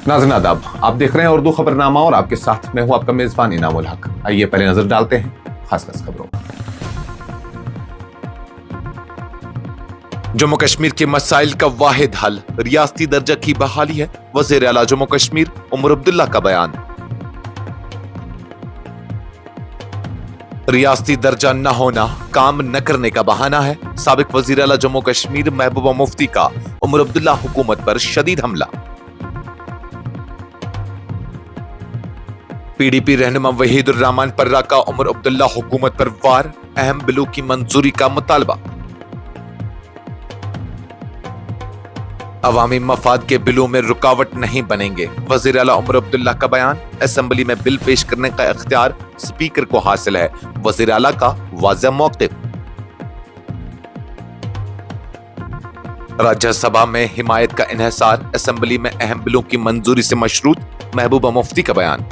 नाज़रीन आदाब, आप देख रहे हैं उर्दू खबरनामा और आपके साथ मैं हूं आपका मेजबान इनामुल हक। आइए पहले नजर डालते हैं खास खबरों। जम्मू कश्मीर के मसाइल का वाहिद हल रियासती दर्जा की बहाली है। वज़ीर आला जम्मू कश्मीर उमर अब्दुल्ला का बयान। रियासती दर्जा न होना काम न करने का बहाना है। साबिक वज़ीर आला जम्मू कश्मीर महबूबा मुफ्ती का उमर अब्दुल्ला हुकूमत पर शदीद हमला। पीडीपी रहनुमा वहीदुर रहमान पर्रा का उमर अब्दुल्ला हुकूमत पर वार। अहम बिलों की मंजूरी का मुतालबा। अवामी मफाद के बिलों में रुकावट नहीं बनेंगे, वज़ीर आला उमर अब्दुल्ला का बयान। असेंबली में बिल पेश करने का इख्तियार स्पीकर को हासिल है, वज़ीर आला का वाज़ेह मौक़िफ़। राज्यसभा में हिमायत का इन्हिसार, असेंबली में अहम बिलों की मंजूरी से मशरूत, महबूबा मुफ्ती का बयान।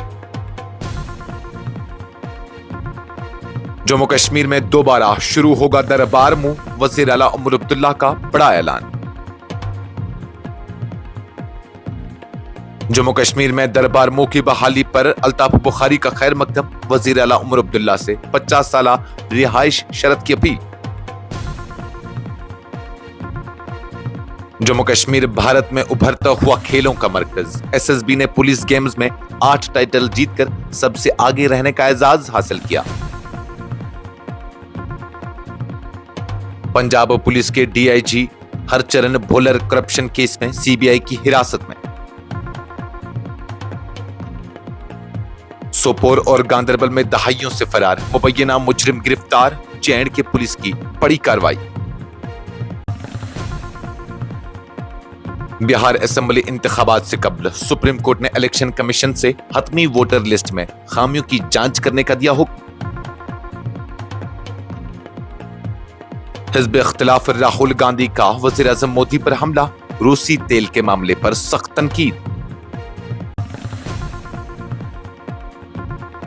जम्मू कश्मीर में दोबारा शुरू होगा दरबार मुंह, वज़ीर आला उमर अब्दुल्ला का बड़ा ऐलान। जम्मू कश्मीर में दरबार मुंह की बहाली पर अल्ताफ बुखारी का खैर मकदम, वज़ीर आला उमर अब्दुल्ला से 50 साला रिहाइश शरत की अपील। जम्मू कश्मीर भारत में उभरता हुआ खेलों का मरकज, एसएसबी ने पुलिस गेम्स में 8 टाइटल जीतकर सबसे आगे रहने का एजाज हासिल किया। पंजाब पुलिस के डीआईजी हरचरण भोलर करप्शन केस में सीबीआई की हिरासत में। सोपोर और गांदरबल में दहाइयों से फरार मुबैना मुजरिम गिरफ्तार, जे&के पुलिस की बड़ी कार्रवाई। बिहार असेंबली इंतखाबात से कबल सुप्रीम कोर्ट ने इलेक्शन कमीशन से हतमी वोटर लिस्ट में खामियों की जांच करने का दिया हुक्म। हिज़्ब इख्तिलाफ राहुल गांधी का वज़ीर आज़म मोदी पर हमला, रूसी तेल के मामले पर सख्त तनकीद।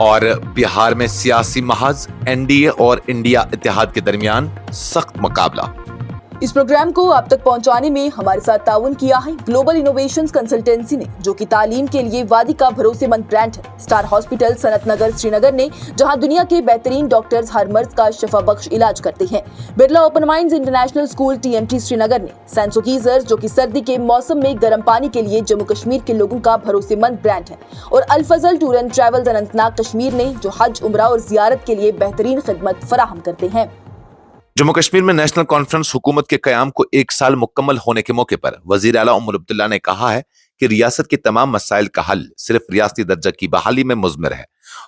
और बिहार में सियासी महाज, एनडीए और इंडिया इत्तेहाद के दरमियान सख्त मुकाबला। इस प्रोग्राम को आप तक पहुंचाने में हमारे साथ ताउन किया है ग्लोबल इनोवेशंस कंसल्टेंसी ने, जो कि तालीम के लिए वादी का भरोसेमंद ब्रांड है। स्टार हॉस्पिटल सनत नगर श्रीनगर ने, जहां दुनिया के बेहतरीन डॉक्टर्स हर मर्ज का शफा बख्श इलाज करते हैं। Birla open minds international school TMT Srinagar ने सैंसो गीजर, जो कि सर्दी के मौसम में गर्म पानी के लिए जम्मू कश्मीर के लोगों का भरोसेमंद ब्रांड है। और Al Fazal tour and travels Anantnag Kashmir ने, जो हज, उम्रा और जियारत के लिए बेहतरीन खिदमत फराहम करते हैं। जम्मू कश्मीर में नेशनल कॉन्फ्रेंस हुकूमत के कयाम को 1 साल मुकम्मल होने के मौके पर वज़ीर आला उमर अब्दुल्ला ने कहा है कि रियासत के तमाम मसाइल का हल सिर्फ रियासती दर्जा की बहाली में मुज़मर है।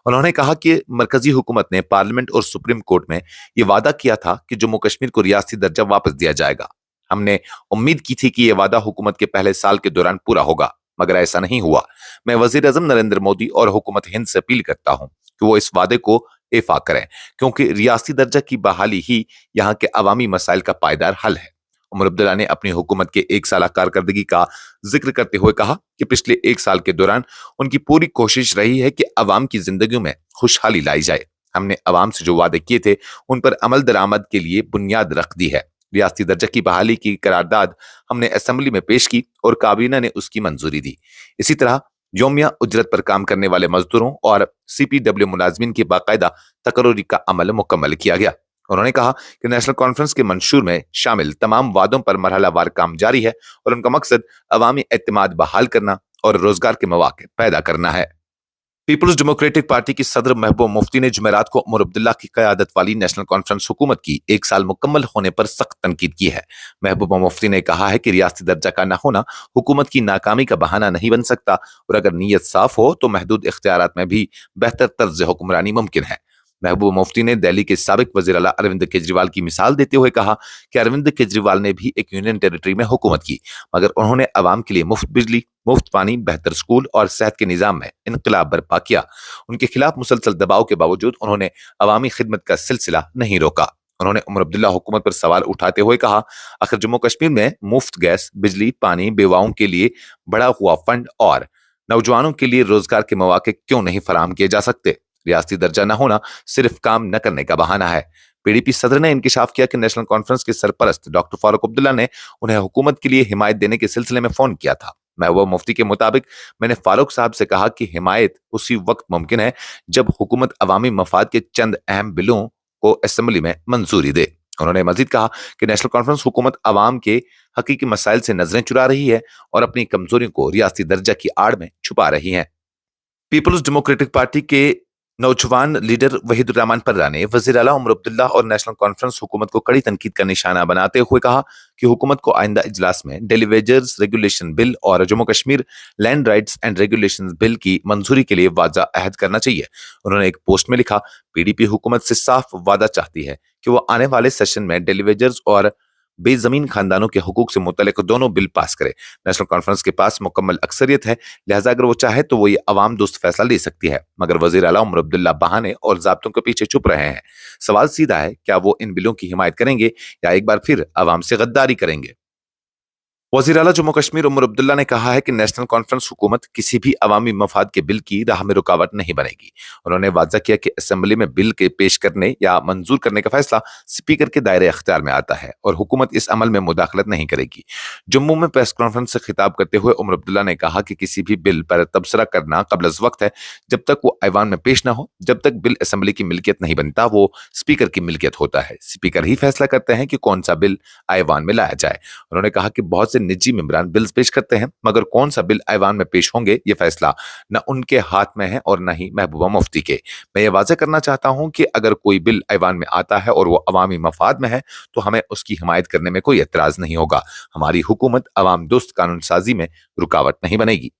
उन्होंने कहा कि मरकजी हुकूमत ने पार्लियामेंट और सुप्रीम कोर्ट में ये वादा किया था कि जम्मू कश्मीर को रियासती दर्जा वापस दिया जाएगा। हमने उम्मीद की थी कि ये वादा हुकूमत के पहले साल के दौरान पूरा होगा, मगर ऐसा नहीं हुआ। मैं वज़ीर आज़म नरेंद्र मोदी और हुकूमत हिंद से अपील करता हूँ कि वो इस वादे को इफा करें, क्योंकि रियासती दर्जा की बहाली ही यहाँ के अवामी मसाइल का पायदार हल है। उमर अब्दुल्ला ने अपनी हुकूमत के 1 साल कारकर्दगी का जिक्र करते हुए कहा कि पिछले 1 साल के दौरान उनकी पूरी कोशिश रही है कि अवाम की जिंदगियों में खुशहाली लाई जाए। हमने अवाम से जो वादे किए थे उन पर अमल दरामद के लिए बुनियाद रख दी है। रियासती दर्जा की बहाली की करारदाद हमने असेंबली में पेश की और काबीना ने उसकी मंजूरी दी। इसी तरह योमिया उजरत पर काम करने वाले मजदूरों और सीपीडब्ल्यू मुलाजमीन की बाकायदा तकर्री का अमल मुकम्मल किया गया। उन्होंने कहा कि नेशनल कॉन्फ्रेंस के मंशूर में शामिल तमाम वादों पर मरहलावार काम जारी है और उनका मकसद अवामी एतमाद बहाल करना और रोजगार के मौके पैदा करना है। पीपुल्स डेमोक्रेटिक पार्टी की सदर महबूबा मुफ्ती ने जुमेरात को उमर अब्दुल्ला की क़यादत वाली नेशनल कॉन्फ्रेंस हुकूमत की 1 साल मुकम्मल होने पर सख्त तनकीद की है। महबूबा मुफ्ती ने कहा है कि रियासती दर्जा का न होना हुकूमत की नाकामी का बहाना नहीं बन सकता और अगर नीयत साफ हो तो महदूद इख्तियारात में भी बेहतर तर्ज हुक्मरानी मुमकिन है। महबूबा मुफ्ती ने दिल्ली के साबिक वज़ीर आला अरविंद केजरीवाल की मिसाल देते हुए कहा कि अरविंद केजरीवाल ने भी एक यूनियन टेरिटरी में हुकूमत की, मगर उन्होंने अवाम के लिए मुफ्त बिजली, मुफ्त पानी, बेहतर स्कूल और सेहत के निजाम में इनकलाब बर्पा किया। उनके खिलाफ मुसलसल दबाव के बावजूद उन्होंने अवामी खिदमत का सिलसिला नहीं रोका। उन्होंने उमर अब्दुल्ला हुकूमत पर सवाल उठाते हुए कहा, आखिर जम्मू कश्मीर में मुफ्त गैस, बिजली, पानी, बेवाओं के लिए बढ़ा हुआ फंड और नौजवानों के लिए रोजगार के मौके क्यों नहीं फराहम किए जा सकते? रियासती दर्जा न होना सिर्फ काम न करने का बहाना है। पीडीपी सदर ने इंकिशाफ किया कि नेशनल कॉन्फ्रेंस के सरपरस्त डॉक्टर फारूक अब्दुल्ला ने उन्हें हुकूमत के लिए हिमायत देने के सिलसिले में फोन किया था, महबूबा मुफ्ती के मुताबिक मैंने फारूक साहब से कहा कि हिमायत उसी वक्त मुमकिन है जब हुकूमत अवामी मफाद के चंद अहम बिलों को असेंबली में मंजूरी दे। उन्होंने मजीद कहा कि नेशनल कॉन्फ्रेंस हुकूमत अवाम के हकीकी मसाइल से नजरें चुरा रही है और अपनी कमजोरियों को रियासती दर्जा की आड़ में छुपा रही है। पीपल्स डेमोक्रेटिक पार्टी के नौजवान लीडर वहीदुर रहमान पर्रा ने वजीर आला उमर अब्दुल्ला और नेशनल कॉन्फ्रेंस हुकूमत को कड़ी तनकीद का निशाना बनाते हुए कहा कि हुकूमत को आइंदा इजलास में डेली वेजेस रेगुलेशन बिल और Jammu Kashmir land rights and regulation bill की मंजूरी के लिए वाजा अहद करना चाहिए। उन्होंने एक पोस्ट में लिखा, पीडीपी हुकूमत से साफ वादा चाहती है कि वो आने वाले सेशन में डेली वेजेस और बेजमीन खानदानों के हुकूक से मुतल्लिक दोनों बिल पास करे। नेशनल कॉन्फ्रेंस के पास मुकम्मल अक्सरियत है, लिहाजा अगर वो चाहे तो वो ये अवाम दोस्त फैसला ले सकती है, मगर वजीर आला उमर अब्दुल्ला बहाने और ज़ाब्तों के पीछे छुप रहे हैं। सवाल सीधा है, क्या वो इन बिलों की हिमायत करेंगे या एक बार फिर अवाम से गद्दारी करेंगे? वजीर आला जम्मू कश्मीर उमर अब्दुल्ला ने कहा है कि नेशनल कॉन्फ्रेंस हुकूमत किसी भी अवामी मफाद के बिल की राह में रुकावट नहीं बनेगी। उन्होंने वाज़ा किया कि असेंबली में बिल के पेश करने या मंजूर करने का फैसला स्पीकर के दायरे अख्तियार में आता है और हुकूमत इस अमल में मुदाखलत नहीं करेगी। जम्मू में प्रेस कॉन्फ्रेंस से खिताब करते हुए उमर अब्दुल्ला ने कहा कि किसी भी बिल पर तबसरा करना कबल अज़ वक्त है, जब तक वो ऐवान में पेश न हो। जब तक बिल असेंबली की मिल्कियत नहीं बनता, वो स्पीकर की मिल्कियत होता है। स्पीकर ही फैसला करते हैं कि कौन सा बिल ऐवान में लाया जाए। उन्होंने कहा कि बहुत से निजी मेंबरान बिल्स पेश करते हैं, मगर कौन सा बिल ऐवान में पेश होंगे ये फैसला न उनके हाथ में है और न ही महबूबा मुफ्ती के। मैं ये वाज़ेह करना चाहता हूं कि अगर कोई बिल ऐवान में आता है और वो अवामी मफाद में है तो हमें उसकी हिमायत करने में कोई एतराज नहीं होगा। हमारी हुकूमत अवाम दोस्त कानून साजी में रुकावट नहीं बनेगी।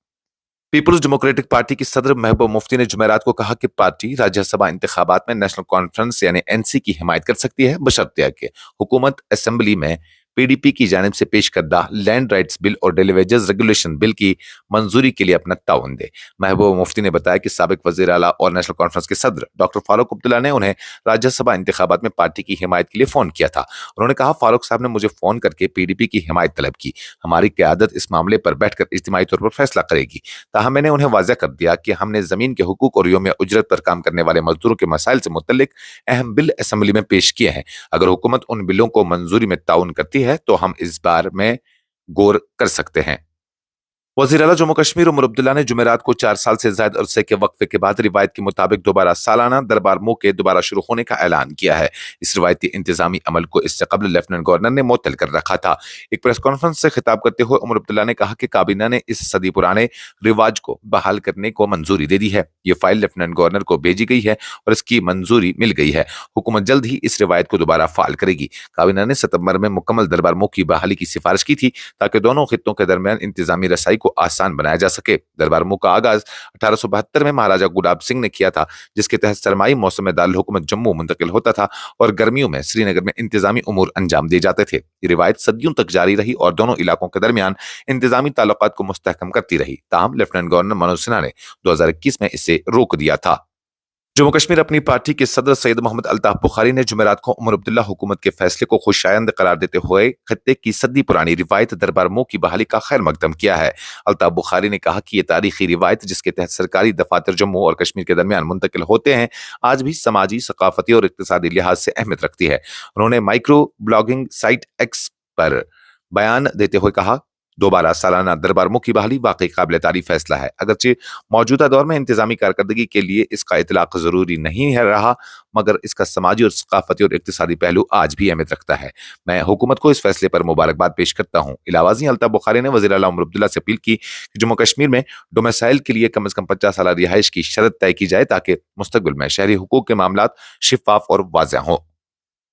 पीपल्स डेमोक्रेटिक पार्टी की सदर महबूबा मुफ्ती ने जुमेरात को कहा कि पार्टी राज्यसभा इंतखाबात में नेशनल कॉन्फ्रेंस यानी एनसी की हिमायत कर सकती है, बशर्ते कि हुकूमत असेंबली में पीडीपी की जानिब से पेश करदा लैंड राइट्स बिल और डेली वेजेस रेगुलेशन बिल की मंजूरी के लिए अपना ताउन दे। महबूबा मुफ्ती ने बताया कि साबिक वजीर आला और नेशनल कॉन्फ्रेंस के सदर डॉक्टर फारूक अब्दुल्ला ने उन्हें राज्यसभा इंतखाबात में पार्टी की हिमायत के लिए फोन किया था। उन्होंने कहा, फारूक साहब ने मुझे फोन करके पीडीपी की हिमायत तलब की। हमारी क़यादत इस मामले पर बैठकर इज्तिमाई तौर पर फैसला करेगी। ताहम मैंने उन्हें वाज़ेह कर दिया कि हमने जमीन के हुकूक और यौम उजरत पर काम करने वाले मजदूरों के मसाइल से मुतल्लिक अहम बिल असेंबली में पेश किए हैं। अगर हुकूमत उन बिलों को मंजूरी में ताउन करती है तो हम इस बार में गौर कर सकते हैं। वज़ीर आला जम्मू कश्मीर उमर अब्दुल्ला ने जुमेरात को 4 साल से ज्यादा अरसे के वक्फे के बाद रिवायत के मुताबिक दोबारा सालाना दरबार मौके दोबारा शुरू होने का ऐलान किया है। इस रिवायती इंतजामी अमल को इससे कबल लेफ्टिनेंट गवर्नर ने मुअत्तल कर रखा था। एक प्रेस कॉन्फ्रेंस से खिताब करते हुए उमर अब्दुल्ला ने कहा कि काबीना ने इस सदी पुराने रिवाज को बहाल करने को मंजूरी दे दी है। ये फाइल लेफ्टिनेंट गवर्नर को भेजी गई है और इसकी मंजूरी मिल गई है। हुकूमत जल्द ही इस रिवायत को दोबारा फाल करेगी। काबीना ने सितंबर में मुकम्मल दरबार मौके की बहाली की सिफारिश की थी ताकि दोनों खित्तों के दरमियान इंतजामी रसाई को आसान बनाया जा सके। दरबार मुल्क का आगाज 1872 में महाराजा गुलाब सिंह ने किया था, जिसके तहत सरमाई मौसम में दारुल हुकूमत जम्मू मुंतकिल होता था और गर्मियों में श्रीनगर में इंतजामी उमूर अंजाम दिए जाते थे। ये रिवायत सदियों तक जारी रही और दोनों इलाकों के दरमियान इंतजामी ताल्लुकात को मुस्तहकम करती रही। ताहम लेफ्टिनेंट गवर्नर मनोज सिन्हा ने 2021 में इसे रोक दिया था। जम्मू कश्मीर अपनी पार्टी के सदर सैयद मोहम्मद अल्ताफ बुखारी ने जुमेरात को उमर अब्दुल्ला हुकूमत के फैसले को खुशायंद करार देते हुए खत्ते की सदी पुरानी रिवायत दरबार मो की बहाली का खैर मकदम किया है। अल्ताफ बुखारी ने कहा कि यह तारीखी रिवायत जिसके तहत सरकारी दफातर जम्मू और कश्मीर के दरमियान मुंतकिल होते हैं, आज भी समाजी, सकाफती और इक्तिसादी लिहाज से अहमियत रखती है। उन्होंने माइक्रो ब्लॉगिंग साइट एक्स पर बयान देते हुए कहा, दोबारा सालाना दरबार मुल्क की बहाली वाकई काबिल तारीफ फैसला है। अगरचे मौजूदा दौर में इंतजामी कारकर्दगी के लिए इसका इतलाक जरूरी नहीं है रहा, मगर इसका समाजी और सकाफती और इक्तिसादी पहलू आज भी अहमियत रखता है। मैं हुकूमत को इस फैसले पर मुबारकबाद पेश करता हूँ। इलावाजी अल्ताफ बुखारी ने वज़ीर आला उमर अब्दुल्ला से अपील की कि जम्मू कश्मीर में डोमिसाइल के लिए कम अज कम 50 साल रिहाइश की शर्त तय की जाए ताकि मुस्तकबिल में शहरी हुकूक के मामलात शिफाफ और वाज़ेह हों।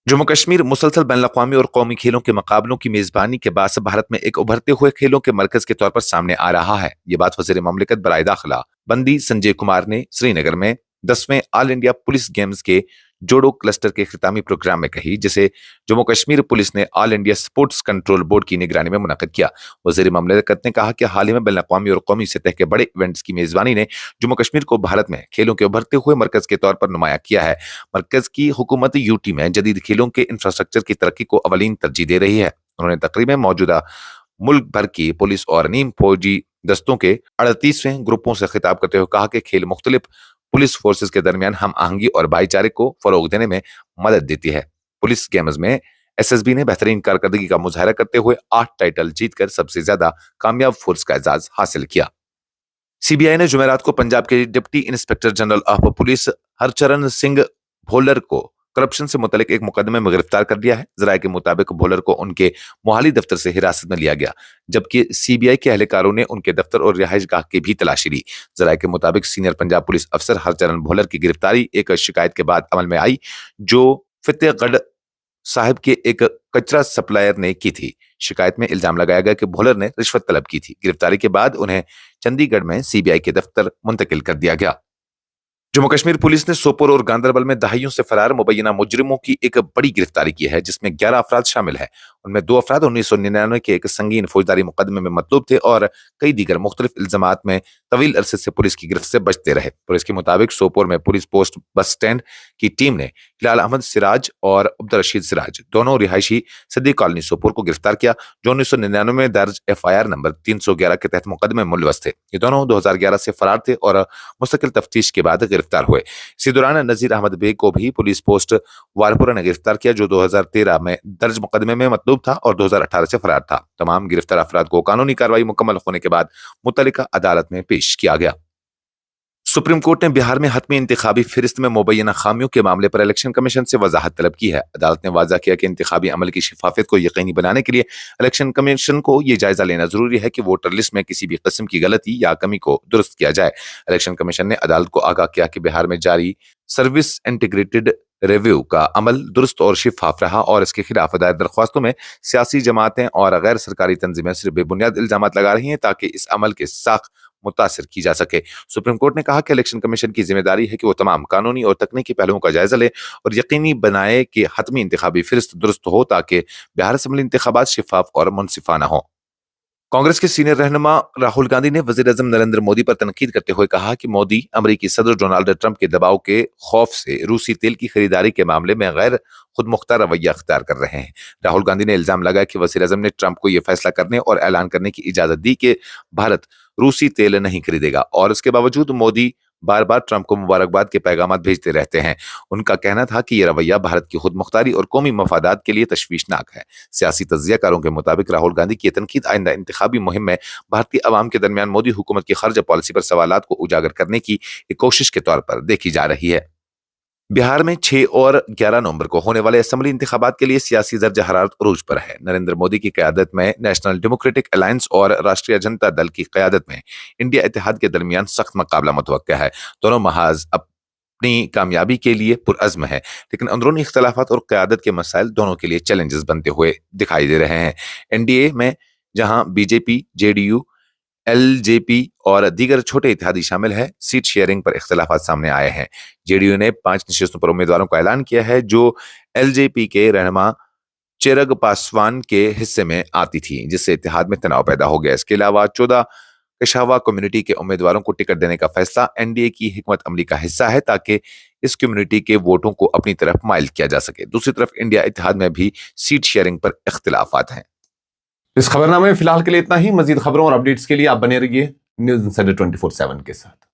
जम्मू कश्मीर मुसलसल बैनुल-अक़वामी और कौमी खेलों के मुकाबलों की मेजबानी के बाद भारत में एक उभरते हुए खेलों के मरकज के तौर पर सामने आ रहा है। ये बात वज़ीर ममलिकत बराए दाखिला बंदी संजय कुमार ने श्रीनगर में 10वें ऑल इंडिया पुलिस गेम्स के जोडो क्लस्टर के खितामी प्रोग्राम में कही, जिसे जम्मू कश्मीर पुलिस ने all India sports control board की निगरानी में मुनक़िद किया। वज़ीर ममलिकत ने कहा कि हाल ही में बैनुल-अक़वामी और कौमी सतह के बड़े इवेंट्स की मेजबानी ने जम्मू कश्मीर को भारत में खेलों के उभरते हुए मरकज के तौर पर नुमाया किया है। मरकज की हुकूमत यूटी में जदीद खेलों के इंफ्रास्ट्रक्चर की तरक्की को अवलीन तरजीह दे रही है। उन्होंने तकरीब में मौजूदा मुल्क भर की पुलिस और नीम फौजी दस्तों के 38वें ग्रुपों से खिताब करते हुए कहा कि खेल मुख्तलिफ पुलिस फोर्सेस के दरमियान हम आहंगी और भाईचारे को फरोग देने में मदद देती है। पुलिस गेम्स में SSB ने बेहतरीन कारकर्दगी का मुजाहरा करते हुए 8 टाइटल जीतकर सबसे ज्यादा कामयाब फोर्स का एजाज हासिल किया। CBI ने जुमेरात को पंजाब के deputy inspector general of police Harcharan Singh Bhullar को करप्शन से मुतल्लिक एक मुकदमे में गिरफ्तार कर लिया है। जराये के मुताबिक भोलर को उनके मोहाली दफ्तर से हिरासत में लिया गया, जबकि CBI के एहलकारों ने उनके दफ्तर और रिहाइश गाह की भी तलाशी ली। जराये के मुताबिक सीनियर पंजाब पुलिस अफसर हरचरण भोलर की गिरफ्तारी एक शिकायत के बाद अमल में आई, जो फतेहगढ़ साहिब के एक कचरा सप्लायर ने की थी। शिकायत में इल्जाम लगाया गया कि भोलर ने रिश्वत तलब की थी। गिरफ्तारी के बाद उन्हें चंडीगढ़ में CBI के दफ्तर मुंतकिल कर दिया गया। जम्मू कश्मीर पुलिस ने सोपोर और गांदरबल में दहाइयों से फरार मुबैना मुजरिमों की एक बड़ी गिरफ्तारी की है, जिसमें 11 अफराद शामिल हैं। उनमें 2 अफराद 1999 के एक संगीन फौजदारी मुकदमे में मतलूब थे और कई दीगर मुख्तलिफ इल्जामात में तवील अरसे से पुलिस की गिरफ्त से बचते रहे। पुलिस के मुताबिक सोपोर में पुलिस पोस्ट बस स्टैंड की टीम ने हिलाल अहमद सिराज और अब्दुल रशीद सिराज, दोनों रिहायशी सिद्दीक कॉलोनी सोपोर को गिरफ्तार किया, जो 1999 में दर्ज FIR नंबर 311 के तहत मुकदमे में मुलवस थे। ये दोनों 2011 से फरार थे और मुस्तकिल तफ्तीश के बाद गिरफ्तार हुए। इसी दौरान नजीर अहमद बेग को भी पुलिस पोस्ट वारपुरा ने गिरफ्तार किया, जो 2013 में दर्ज मुकदमे में मतलूब था और 2018 से फरार था। तमाम गिरफ्तार अफराद को कानूनी कार्रवाई मुकम्मल होने के बाद मुतल्लिका अदालत में पेश किया गया। सुप्रीम कोर्ट ने बिहार में हतमी इंतखाबी फिरिस्त में मुबैना खामियों के मामले पर इलेक्शन कमीशन से वजाहत तलब की है। अदालत ने वाज़ा किया कि इंतखाबी अमल की शफाफियत को यकीनी बनाने के लिए इलेक्शन कमीशन को यह जायजा लेना जरूरी है कि वोटर लिस्ट में किसी भी किस्म की गलती या कमी को दुरुस्त किया जाए। इलेक्शन कमीशन ने अदालत को आगाह किया कि बिहार में जारी सर्विस इंटीग्रेटेड रिव्यू का अमल दुरुस्त और शिफाफ रहा और इसके खिलाफ दायर दरख्वास्तों में सियासी जमातें और गैर सरकारी तंजीमें सिर्फ बेबुनियाद इल्जाम लगा रही हैं ताकि इस अमल के साख मुतासिर की जा सके। सुप्रीम कोर्ट ने कहा कि इलेक्शन कमीशन की जिम्मेदारी है कि वो तमाम कानूनी और तकनीकी पहलुओं का जायजा ले और यकीनी बनाए कि हतमी इंतखाबी फिरिस्त दुरुस्त हो ताकि बिहार असेंबली इंतखाबात शिफाफ और मुनसिफाना हो। कांग्रेस के सीनियर रहनुमा राहुल गांधी ने वज़ीर-ए-आज़म नरेंद्र मोदी पर तनकीद करते हुए कहा कि मोदी अमेरिकी सदर डोनाल्ड ट्रंप के दबाव के खौफ से रूसी तेल की खरीदारी के मामले में गैर खुद मुख्तार रवैया अख्तियार कर रहे हैं। राहुल गांधी ने इल्जाम लगाया कि वज़ीर-ए-आज़म ने ट्रंप को यह फैसला करने और ऐलान करने की इजाजत दी कि भारत रूसी तेल नहीं खरीदेगा और इसके बावजूद मोदी बार बार ट्रंप को मुबारकबाद के पैगाम भेजते रहते हैं। उनका कहना था कि यह रवैया भारत की खुद मुख्तारी और कौमी मफादात के लिए तशवीशनाक है। सियासी तज्जियाकारों के मुताबिक राहुल गांधी की तनकीद आइंदा इंतखाबी मुहिम में भारतीय अवाम के दरमियान मोदी हुकूमत की खारजा पॉलिसी पर सवालात को उजागर करने की एक कोशिश के तौर पर देखी जा रही है। बिहार में 6 और 11 नवंबर को होने वाले असेंबली इंतखाबात के लिए सियासी दर्ज हरारत उरूज पर है। नरेंद्र मोदी की क़यादत में नेशनल डेमोक्रेटिक अलायंस और राष्ट्रीय जनता दल की क़यादत में इंडिया इत्तेहाद के दरमियान सख्त मुकाबला मुतवक्का है। दोनों महाज अपनी कामयाबी के लिए पुरअज़्म है, लेकिन अंदरूनी इख्तलाफात और क़यादत के मसाइल दोनों के लिए चैलेंजेस बनते हुए दिखाई दे रहे हैं। NDA में जहां BJP, JDU, LJP और दीगर छोटे इत्तेहादी शामिल है, सीट शेयरिंग पर इख्तलाफात सामने आए हैं। JDU ने 5 नशिस्तों पर उम्मीदवारों का ऐलान किया है, जो LJP के रहनुमा चिराग पासवान के हिस्से में आती थी, जिससे इत्तेहाद में तनाव पैदा हो गया। इसके अलावा 14 कशावा कम्युनिटी के उम्मीदवारों को टिकट देने का फैसला NDA की हिकमत अमली का हिस्सा है ताकि इस कम्युनिटी के वोटों को अपनी तरफ माइल किया जा सके। दूसरी तरफ इंडिया इत्तेहाद में भी सीट शेयरिंग पर इख्तलाफात हैं। इस खबरनामे में फिलहाल के लिए इतना ही। मजीद खबरों और अपडेट्स के लिए आप बने रहिए न्यूज़ इंसाइडर 24/7 के साथ।